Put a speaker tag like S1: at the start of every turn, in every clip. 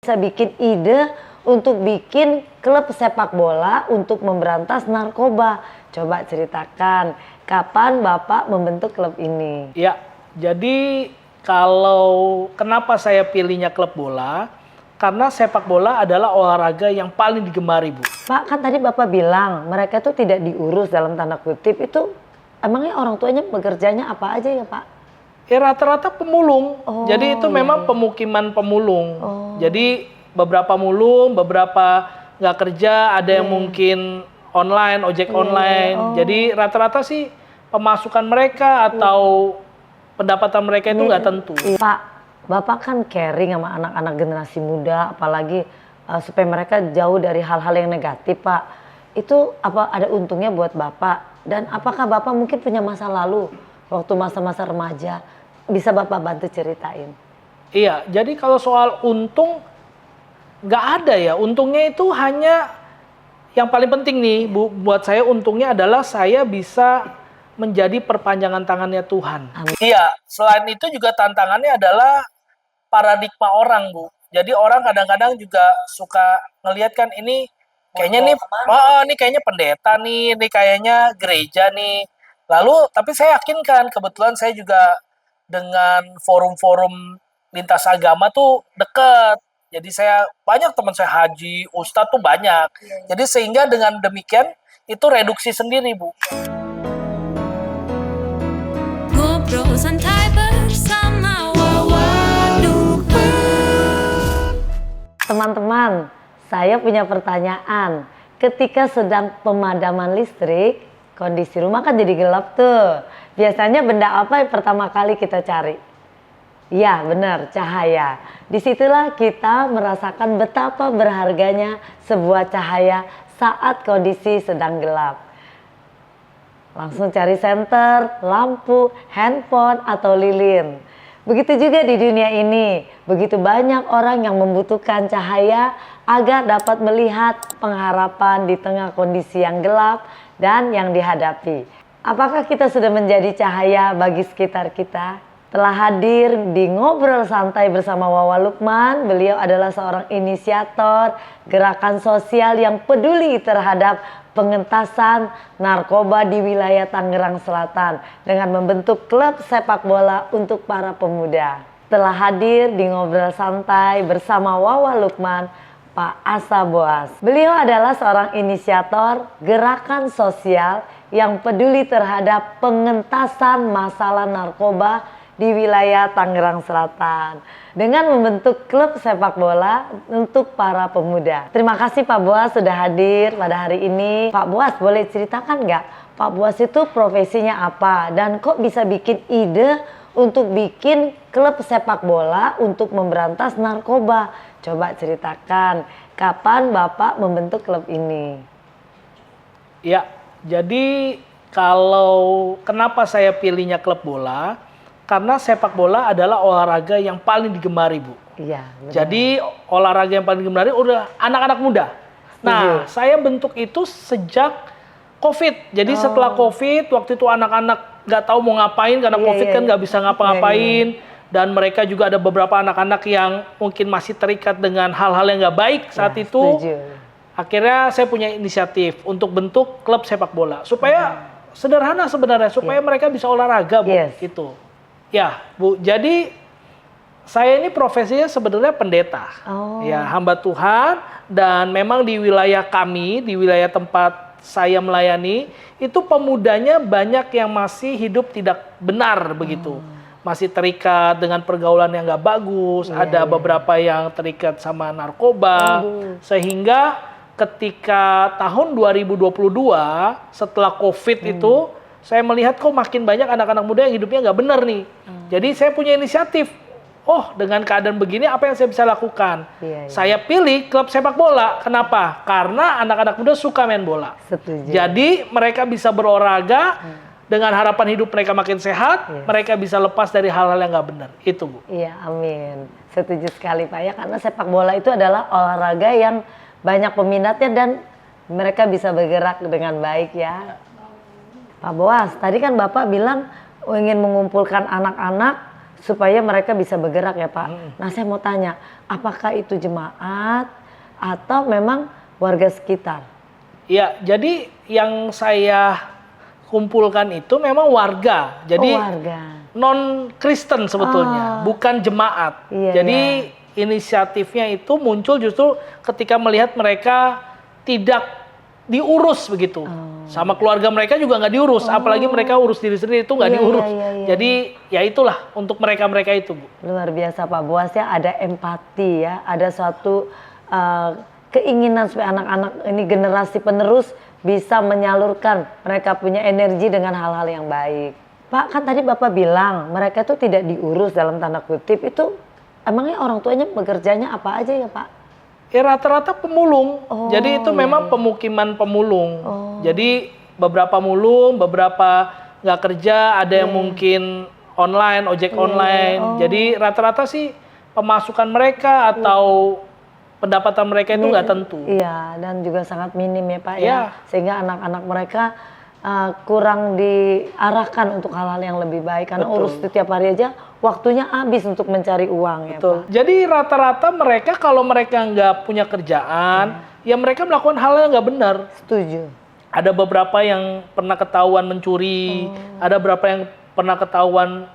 S1: Bisa bikin ide untuk bikin klub sepak bola untuk memberantas narkoba. Coba ceritakan, kapan Bapak membentuk klub ini?
S2: Ya, jadi kalau kenapa saya pilihnya klub bola? Karena sepak bola adalah olahraga yang paling digemari, Bu.
S1: Pak, kan tadi Bapak bilang mereka itu tidak diurus dalam tanda kutip. Itu emangnya orang tuanya bekerjanya apa aja ya, Pak?
S2: Rata-rata pemulung.
S1: Oh,
S2: Jadi itu memang
S1: iya.
S2: pemukiman pemulung.
S1: Oh.
S2: Jadi beberapa mulung, beberapa nggak kerja, ada yang mungkin online, ojek online.
S1: Oh.
S2: Jadi rata-rata sih pemasukan mereka atau pendapatan mereka itu nggak tentu.
S1: Pak, Bapak kan caring sama anak-anak generasi muda, apalagi supaya mereka jauh dari hal-hal yang negatif, Pak. Itu apa ada untungnya buat Bapak? Dan apakah Bapak mungkin punya masa lalu waktu masa-masa remaja? Bisa Bapak bantu ceritain?
S2: Iya, jadi kalau soal untung nggak ada ya. Untungnya itu hanya yang paling penting nih, Bu, buat saya untungnya adalah saya bisa menjadi perpanjangan tangannya Tuhan.
S1: Amin.
S2: Iya, selain itu juga tantangannya adalah paradigma orang, Bu. Jadi orang kadang-kadang juga suka ngelihat kan ini kayaknya nih, ini kayaknya pendeta nih, ini kayaknya gereja nih. Lalu, tapi saya yakin kan, kebetulan saya juga dengan forum-forum lintas agama tuh deket. Jadi saya banyak teman saya haji, ustadz tuh banyak. Jadi sehingga dengan demikian itu reduksi sendiri, Bu.
S3: Ngobrol santai bersama Wawaluku.
S1: Teman-teman, saya punya pertanyaan. Ketika sedang pemadaman listrik, kondisi rumah kan jadi gelap tuh. Biasanya benda apa yang pertama kali kita cari? Ya, benar, cahaya. Disitulah kita merasakan betapa berharganya sebuah cahaya saat kondisi sedang gelap. Langsung cari senter, lampu, handphone, atau lilin. Begitu juga di dunia ini, begitu banyak orang yang membutuhkan cahaya agar dapat melihat pengharapan di tengah kondisi yang gelap dan yang dihadapi. Apakah kita sudah menjadi cahaya bagi sekitar kita? Telah hadir di Ngobrol Santai bersama Wawa Lukman. Beliau adalah seorang inisiator gerakan sosial yang peduli terhadap pengentasan narkoba di wilayah Tangerang Selatan dengan membentuk klub sepak bola untuk para pemuda. Telah hadir di Ngobrol Santai bersama Wawa Lukman, Pak Asa Boas. Beliau adalah seorang inisiator gerakan sosial yang peduli terhadap pengentasan masalah narkoba di wilayah Tangerang Selatan dengan membentuk klub sepak bola untuk para pemuda. Terima kasih Pak Boas sudah hadir pada hari ini. Pak Boas, boleh ceritakan nggak Pak Boas itu profesinya apa dan kok bisa bikin ide untuk bikin klub sepak bola untuk memberantas narkoba? Coba ceritakan, kapan Bapak membentuk klub ini?
S2: Ya, jadi kalau kenapa saya pilihnya klub bola? Karena sepak bola adalah olahraga yang paling digemari, Bu.
S1: Iya, benar.
S2: Jadi olahraga yang paling digemari udah anak-anak muda. Nah, saya bentuk itu sejak COVID. Jadi setelah COVID, waktu itu anak-anak nggak tahu mau ngapain karena COVID kan nggak bisa ngapa-ngapain. Dan mereka juga ada beberapa anak-anak yang mungkin masih terikat dengan hal-hal yang nggak baik saat itu.
S1: Setuju.
S2: Akhirnya saya punya inisiatif untuk bentuk klub sepak bola supaya sederhana sebenarnya supaya mereka bisa olahraga, Bu. Gitu. Ya, Bu. Jadi saya ini profesinya sebenarnya pendeta. Ya, hamba Tuhan, dan memang di wilayah kami, di wilayah tempat saya melayani, itu pemudanya banyak yang masih hidup tidak benar begitu. Masih terikat dengan pergaulan yang nggak bagus, ada beberapa yang terikat sama narkoba, sehingga ketika tahun 2022 setelah COVID itu, saya melihat kok makin banyak anak-anak muda yang hidupnya nggak benar nih. Jadi saya punya inisiatif. Oh, dengan keadaan begini apa yang saya bisa lakukan? Saya pilih klub sepak bola. Kenapa? Karena anak-anak muda suka main bola.
S1: Setuju.
S2: Jadi mereka bisa berolahraga dengan harapan hidup mereka makin sehat. Mereka bisa lepas dari hal-hal yang nggak benar. Itu, Bu.
S1: Iya, amin. Setuju sekali Pak ya, karena sepak bola itu adalah olahraga yang banyak peminatnya dan mereka bisa bergerak dengan baik ya. Pak Boas, tadi kan Bapak bilang ingin mengumpulkan anak-anak supaya mereka bisa bergerak ya Pak. Nah saya mau tanya, apakah itu jemaat atau memang warga sekitar?
S2: Ya, jadi yang saya kumpulkan itu memang warga. Jadi
S1: warga.
S2: Non-Kristen sebetulnya, bukan jemaat.
S1: Iya,
S2: jadi inisiatifnya itu muncul justru ketika melihat mereka tidak diurus begitu. Sama keluarga mereka juga nggak diurus, apalagi mereka urus diri sendiri itu nggak diurus. Jadi ya itulah untuk mereka-mereka itu, Bu.
S1: Luar biasa Pak Boas ya, ada empati ya, ada suatu keinginan supaya anak-anak ini generasi penerus bisa menyalurkan mereka punya energi dengan hal-hal yang baik. Pak, kan tadi Bapak bilang mereka itu tidak diurus dalam tanda kutip, itu emangnya orang tuanya bekerjanya apa aja ya Pak?
S2: Ya rata-rata pemulung, jadi itu memang pemukiman pemulung. Jadi beberapa mulung, beberapa nggak kerja, ada yang mungkin online, ojek online. Jadi rata-rata sih pemasukan mereka atau pendapatan mereka itu nggak tentu.
S1: Iya, dan juga sangat minim ya Pak ya. Sehingga anak-anak mereka kurang diarahkan untuk hal-hal yang lebih baik. Karena urus setiap hari aja waktunya habis untuk mencari uang ya Pak.
S2: Jadi rata-rata mereka kalau mereka nggak punya kerjaan, ya mereka melakukan hal yang nggak benar.
S1: Setuju.
S2: Ada beberapa yang pernah ketahuan mencuri, ada beberapa yang pernah ketahuan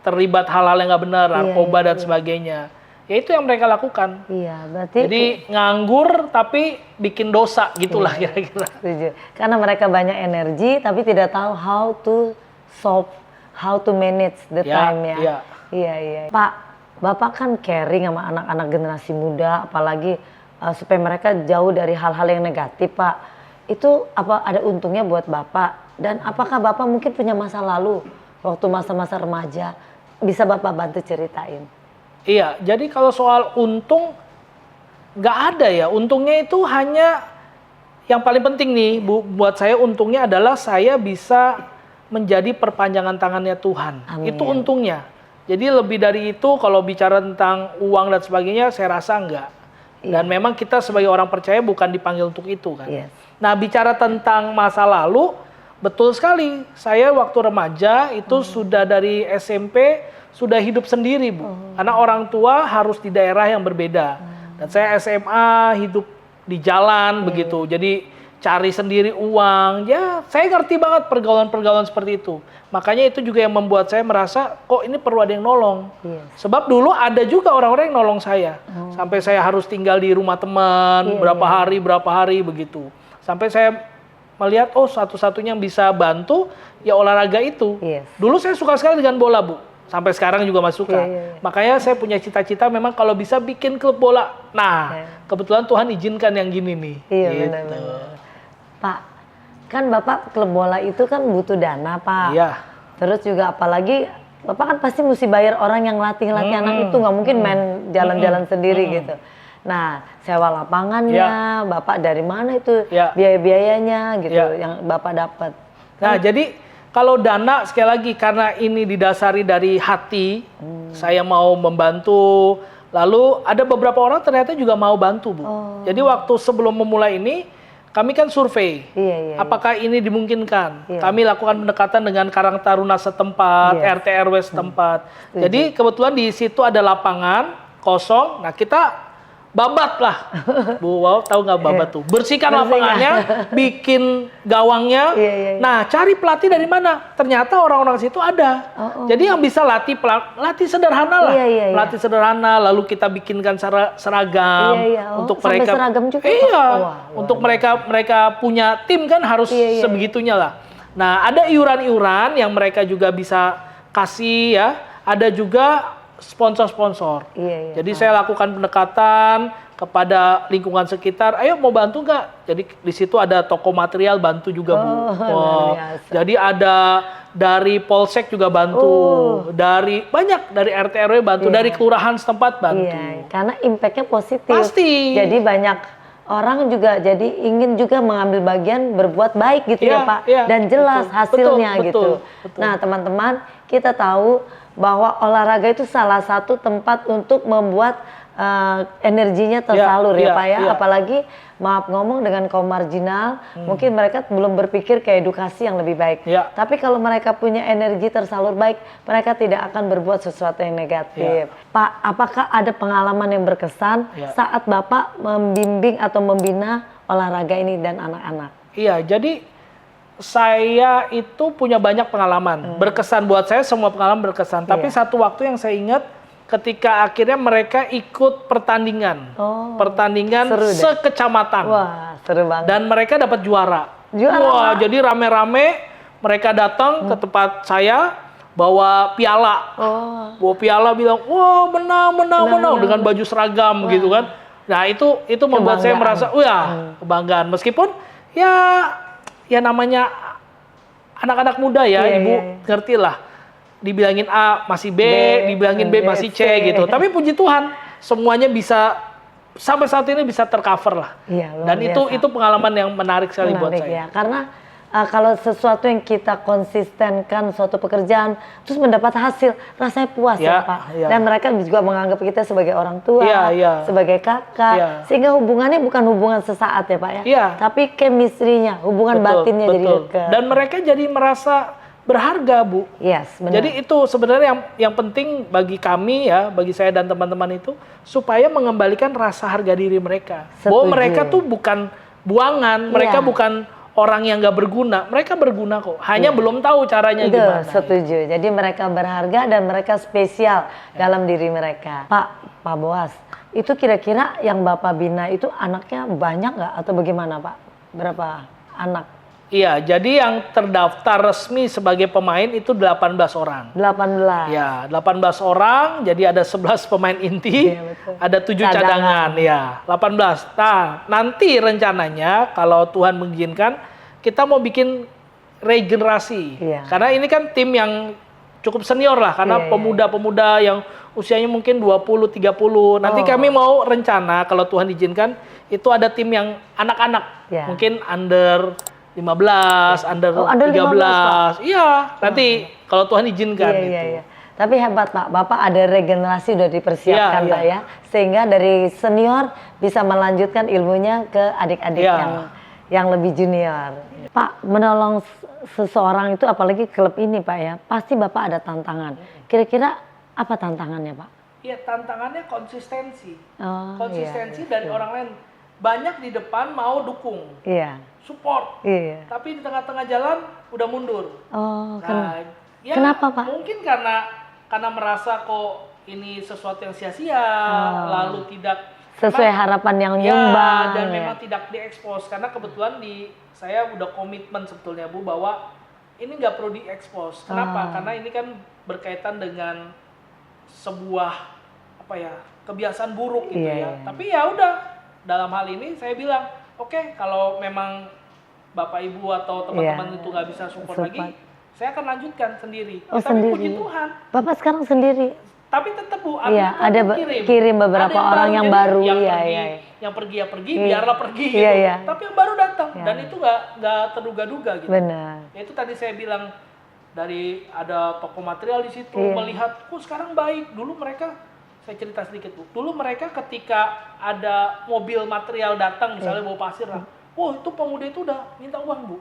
S2: terlibat hal-hal yang nggak benar, narkoba dan sebagainya. Ya itu yang mereka lakukan.
S1: Iya, berarti
S2: jadi nganggur tapi bikin dosa gitulah kira-kira.
S1: Setuju. Karena mereka banyak energi tapi tidak tahu how to solve, how to manage the time ya. Iya. Pak, Bapak kan caring sama anak-anak generasi muda, apalagi supaya mereka jauh dari hal-hal yang negatif, Pak. Itu apa ada untungnya buat Bapak? Dan apakah Bapak mungkin punya masa lalu waktu masa-masa remaja? Bisa Bapak bantu ceritain?
S2: Iya, jadi kalau soal untung nggak ada ya. Untungnya itu hanya yang paling penting nih, Bu, buat saya untungnya adalah saya bisa menjadi perpanjangan tangannya Tuhan.
S1: Amin.
S2: Itu untungnya. Jadi lebih dari itu kalau bicara tentang uang dan sebagainya, saya rasa enggak. Dan memang kita sebagai orang percaya bukan dipanggil untuk itu kan. Nah, bicara tentang masa lalu, betul sekali. Saya waktu remaja itu sudah dari SMP sudah hidup sendiri, Bu. Karena orang tua harus di daerah yang berbeda. Dan saya SMA hidup di jalan begitu. Jadi cari sendiri uang. Ya, saya ngerti banget pergaulan-pergaulan seperti itu. Makanya itu juga yang membuat saya merasa kok ini perlu ada yang nolong. Sebab dulu ada juga orang-orang yang nolong saya. Sampai saya harus tinggal di rumah teman berapa hari begitu. Sampai saya melihat satu-satunya yang bisa bantu ya olahraga itu. Dulu saya suka sekali dengan bola, Bu. Sampai sekarang juga masih suka. Makanya saya punya cita-cita memang kalau bisa bikin klub bola. Nah, kebetulan Tuhan izinkan yang gini nih.
S1: Iya,
S2: gitu.
S1: benar-benar. Pak, kan Bapak klub bola itu kan butuh dana, Pak.
S2: Iya.
S1: Terus juga apalagi Bapak kan pasti mesti bayar orang yang latih anak itu, nggak mungkin main jalan-jalan sendiri gitu. Nah, sewa lapangannya, Bapak dari mana itu biaya-biayanya gitu yang Bapak dapat?
S2: Nah, jadi kalau dana sekali lagi karena ini didasari dari hati, saya mau membantu. Lalu ada beberapa orang ternyata juga mau bantu, Bu. Jadi waktu sebelum memulai ini, kami kan survei. Apakah ini dimungkinkan? Kami lakukan pendekatan dengan Karang Taruna setempat, RT RW setempat. Jadi kebetulan di situ ada lapangan kosong. Nah, kita babat lah, Bu. Wow, tahu nggak babat tuh? Bersihkan lapangannya, bikin gawangnya. Nah, cari pelatih dari mana? Ternyata orang-orang situ ada. Jadi yang bisa latih sederhana lah. Latih sederhana, lalu kita bikinkan seragam untuk mereka.
S1: Seragam juga.
S2: Untuk mereka punya tim kan harus sebegitunya lah. Nah, ada iuran-iuran yang mereka juga bisa kasih ya. Ada juga sponsor-sponsor. Jadi saya lakukan pendekatan kepada lingkungan sekitar. Ayo mau bantu nggak? Jadi di situ ada toko material bantu juga, Bu. Jadi ada dari Polsek juga bantu, dari RT RW bantu, dari kelurahan setempat bantu.
S1: Karena impactnya positif.
S2: Pasti.
S1: Jadi banyak orang juga jadi ingin juga mengambil bagian berbuat baik gitu ya Pak. Dan jelas hasilnya gitu. Nah teman-teman, kita tahu bahwa olahraga itu salah satu tempat untuk membuat energinya tersalur ya Pak ya.
S2: iya.
S1: Apalagi maaf ngomong dengan kaum marginal, mungkin mereka belum berpikir ke edukasi yang lebih baik.
S2: Ya.
S1: Tapi kalau mereka punya energi tersalur baik, mereka tidak akan berbuat sesuatu yang negatif. Pak, apakah ada pengalaman yang berkesan saat Bapak membimbing atau membina olahraga ini dan anak-anak?
S2: Iya, jadi saya itu punya banyak pengalaman. Berkesan buat saya, semua pengalaman berkesan. Tapi satu waktu yang saya ingat ketika akhirnya mereka ikut pertandingan. Pertandingan sekecamatan.
S1: Wah, seru banget.
S2: Dan mereka dapat juara. Wah, jadi rame-rame mereka datang ke tempat saya bawa piala. Bawa piala bilang, "Wah, menang dengan baju seragam gitu kan." Nah, itu membuat saya merasa, kebanggaan. Meskipun ya namanya anak-anak muda ya, Ibu ngerti lah. Dibilangin A masih B, dibilangin B masih C gitu. Tapi puji Tuhan, semuanya bisa sampai saat ini bisa tercover lah. Dan itu pengalaman yang menarik sekali buat saya.
S1: Ya, karena kalau sesuatu yang kita konsistenkan suatu pekerjaan terus mendapat hasil, rasanya puas ya Pak. Dan mereka juga menganggap kita sebagai orang tua, sebagai kakak, sehingga hubungannya bukan hubungan sesaat ya Pak ya. Tapi chemistry-nya, hubungan batinnya jadi dekat.
S2: Dan mereka jadi merasa berharga, Bu.
S1: Benar.
S2: Jadi itu sebenarnya yang penting bagi kami ya, bagi saya dan teman-teman itu supaya mengembalikan rasa harga diri mereka. Bahwa mereka tuh bukan buangan, mereka bukan orang yang gak berguna, mereka berguna kok. Hanya belum tahu caranya gimana.
S1: Setuju. Jadi mereka berharga dan mereka spesial dalam diri mereka. Pak Boas, itu kira-kira yang Bapak bina itu anaknya banyak nggak atau bagaimana Pak? Berapa anak?
S2: Iya, jadi yang terdaftar resmi sebagai pemain itu 18 orang.
S1: 18.
S2: Ya, 18 orang, jadi ada 11 pemain inti, ada 7 cadangan, ya, 18. Nah, nanti rencananya kalau Tuhan mengizinkan, kita mau bikin regenerasi. Karena ini kan tim yang cukup senior lah, karena pemuda-pemuda yang usianya mungkin 20, 30. Nanti kami mau rencana kalau Tuhan izinkan, itu ada tim yang anak-anak, mungkin under 15, under 13. Iya, nanti kalau Tuhan izinkan itu.
S1: Tapi hebat Pak, Bapak ada regenerasi udah dipersiapkan Pak ya. Sehingga dari senior bisa melanjutkan ilmunya ke adik-adik yang lebih junior. Pak, menolong seseorang itu apalagi klub ini Pak ya, pasti Bapak ada tantangan. Kira-kira apa tantangannya Pak?
S2: Iya, tantangannya konsistensi. Konsistensi dari orang lain. Banyak di depan mau dukung, support, tapi di tengah-tengah jalan udah mundur.
S1: Kenapa Pak?
S2: Mungkin karena merasa kok ini sesuatu yang sia-sia, lalu tidak
S1: sesuai harapan yang nyumbang.
S2: Dan memang tidak diekspos. Karena kebetulan saya udah komitmen sebetulnya Bu bahwa ini nggak perlu diekspos. Kenapa? Karena ini kan berkaitan dengan sebuah kebiasaan buruk gitu Tapi ya udah. Dalam hal ini saya bilang, oke, kalau memang Bapak Ibu atau teman-teman itu nggak bisa support lagi, saya akan lanjutkan sendiri. Tapi puji Tuhan.
S1: Bapak sekarang sendiri.
S2: Tapi tetap Bu,
S1: ada kirim beberapa orang yang baru.
S2: Yang pergi ya pergi, biarlah pergi gitu. Tapi yang baru datang dan itu nggak terduga-duga gitu.
S1: Benar.
S2: Ya, itu tadi saya bilang dari ada toko material di situ melihat, kok sekarang baik. Dulu mereka saya cerita sedikit Bu. Dulu mereka ketika ada mobil material datang misalnya bawa pasir lah. Itu pemuda itu udah minta uang Bu.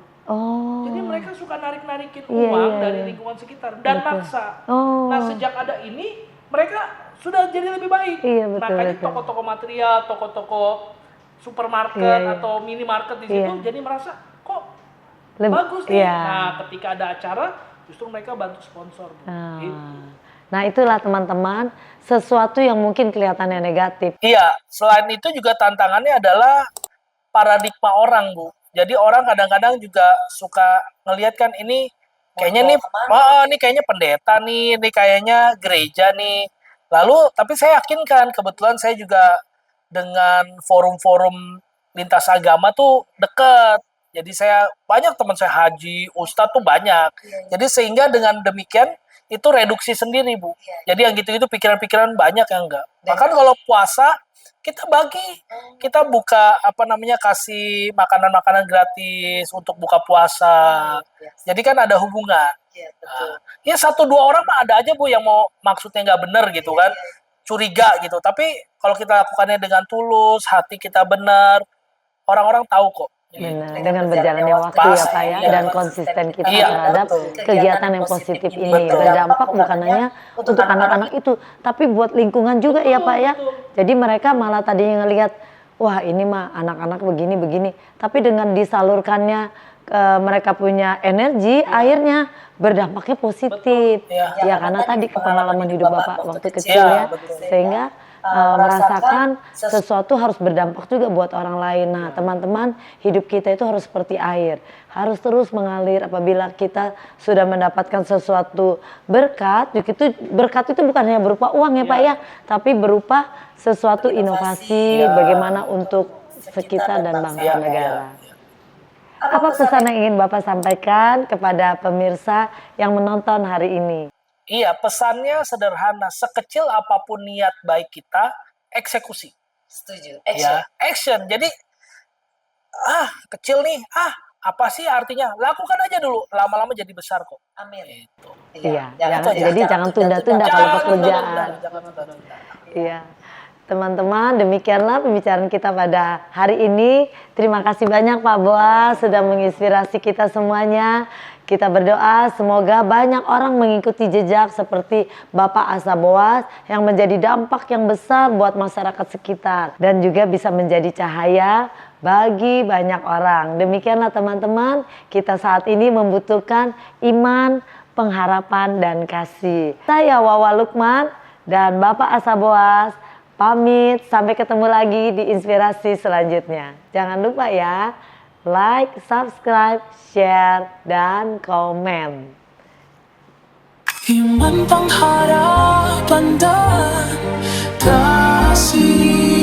S2: Jadi mereka suka narik-narikin uang dari lingkungan sekitar dan maksa. Nah sejak ada ini mereka sudah jadi lebih baik. Makanya toko-toko material, toko-toko supermarket atau minimarket di situ jadi merasa kok bagus nih. Nah ketika ada acara justru mereka bantu sponsor Bu. Gitu.
S1: Nah itulah teman-teman, sesuatu yang mungkin kelihatannya negatif.
S2: Iya, selain itu juga tantangannya adalah paradigma orang Bu. Jadi orang kadang-kadang juga suka ngelihat kan ini kayaknya ini kayaknya pendeta nih, ini kayaknya gereja nih. Lalu tapi saya yakin kan, kebetulan saya juga dengan forum-forum lintas agama tuh deket. Jadi banyak teman saya haji, ustadz tuh banyak. Jadi sehingga dengan demikian itu reduksi sendiri Bu. Jadi yang gitu-gitu pikiran-pikiran banyak yang enggak. Bahkan kalau puasa kita bagi, kita buka kasih makanan-makanan gratis untuk buka puasa. Jadi kan ada hubungan. Ya 1-2 orang mah ada aja Bu yang mau maksudnya nggak bener gitu kan. curiga gitu. Tapi kalau kita lakukannya dengan tulus, hati kita benar, orang-orang tahu kok.
S1: Benar, dengan berjalannya waktu ya Pak ya, dan konsisten kita terhadap kegiatan yang positif ini. Berdampak bukan hanya untuk anak-anak itu, tapi buat lingkungan juga ya Pak ya. Jadi mereka malah tadinya ngelihat, wah ini mah anak-anak begini-begini. Tapi dengan disalurkannya mereka punya energi, akhirnya berdampaknya positif. Ya karena tadi pengalaman hidup Bapak waktu kecil ya, sehingga merasakan sesuatu harus berdampak juga buat orang lain. Nah teman-teman, hidup kita itu harus seperti air, harus terus mengalir. Apabila kita sudah mendapatkan sesuatu berkat itu bukan hanya berupa uang ya Pak ya, tapi berupa sesuatu inovasi bagaimana untuk sekitar dan bangsa negara. Apa pesan yang ingin Bapak sampaikan kepada pemirsa yang menonton hari ini?
S2: Iya, pesannya sederhana. Sekecil apapun niat baik kita, eksekusi.
S4: Setuju.
S2: Ya, action. Jadi, kecil nih, apa sih artinya? Lakukan aja dulu. Lama-lama jadi besar kok.
S4: Amin.
S2: Gitu.
S1: Iya, jadi jangan tunda-tunda kalau pekerjaan. Iya. Teman-teman, demikianlah pembicaraan kita pada hari ini. Terima kasih banyak Pak Boas sudah menginspirasi kita semuanya. Kita berdoa semoga banyak orang mengikuti jejak seperti Bapak Asa Boas yang menjadi dampak yang besar buat masyarakat sekitar dan juga bisa menjadi cahaya bagi banyak orang. Demikianlah teman-teman, kita saat ini membutuhkan iman, pengharapan, dan kasih. Saya Wawa Lukman dan Bapak Asa Boas pamit, sampai ketemu lagi di inspirasi selanjutnya. Jangan lupa ya, like, subscribe, share, dan komen.
S5: Iman pengharapan dan kasih.